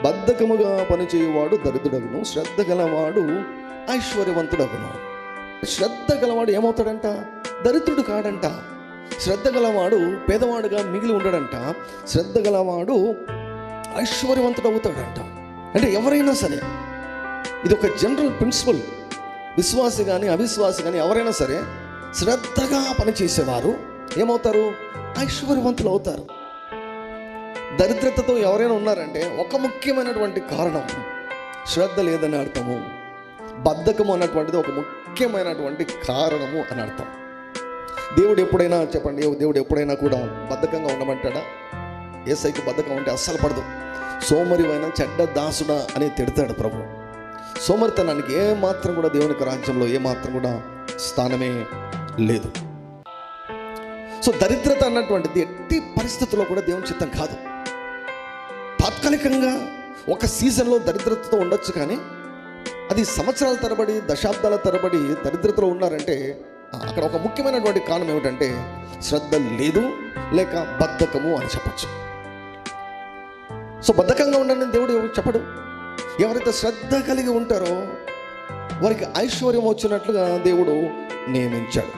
బద్ధకముగా పనిచేయువాడు దరిద్రుడగును, శ్రద్ధ గలవాడు ఐశ్వర్యవంతుడగును. శ్రద్ధ గలవాడు ఏమవుతాడంట? దరిద్రుడు కాడంట. శ్రద్ధ గలవాడు పేదవాడుగా మిగిలి ఉండడంట. శ్రద్ధ గలవాడు ఐశ్వర్యవంతుడు అవుతాడంట. అంటే ఎవరైనా సరే, ఇది ఒక జనరల్ ప్రిన్సిపల్. విశ్వాసి కానీ అవిశ్వాసి కానీ ఎవరైనా సరే శ్రద్ధగా పనిచేసేవారు ఏమవుతారు? ఐశ్వర్యవంతులు అవుతారు. దరిద్రతతో ఎవరైనా ఉన్నారంటే ఒక ముఖ్యమైనటువంటి కారణం శ్రద్ధ లేదని అర్థము. బద్ధకము అన్నటువంటిది ఒక ముఖ్యమైనటువంటి కారణము అని అర్థం. దేవుడు ఎప్పుడైనా చెప్పండి, దేవుడు ఎప్పుడైనా కూడా బద్ధకంగా ఉండమంటాడా? యేసయ్యకి బద్ధకం అంటే అస్సలు పడదు. సోమరివైన చెడ్డ దాసుడా అని తిడతాడు ప్రభు. సోమరితనానికి ఏమాత్రం కూడా దేవునికి రాజ్యంలో ఏమాత్రం కూడా స్థానమే లేదు. సో దరిద్రత అన్నటువంటిది ఎట్టి పరిస్థితుల్లో కూడా దేవుని చిత్తం కాదు. తాత్కాలికంగా ఒక సీజన్లో దరిద్రతతో ఉండొచ్చు, కానీ అది సంవత్సరాల తరబడి దశాబ్దాల తరబడి దరిద్రతలో ఉన్నారంటే అక్కడ ఒక ముఖ్యమైనటువంటి కారణం ఏమిటంటే శ్రద్ధ లేదు, లేక బద్ధకము అని చెప్పచ్చు. సో బద్ధకంగా ఉండండి దేవుడు చెప్పడు. ఎవరైతే శ్రద్ధ కలిగి ఉంటారో వారికి ఐశ్వర్యం వచ్చినట్లుగా దేవుడు నియమించాడు.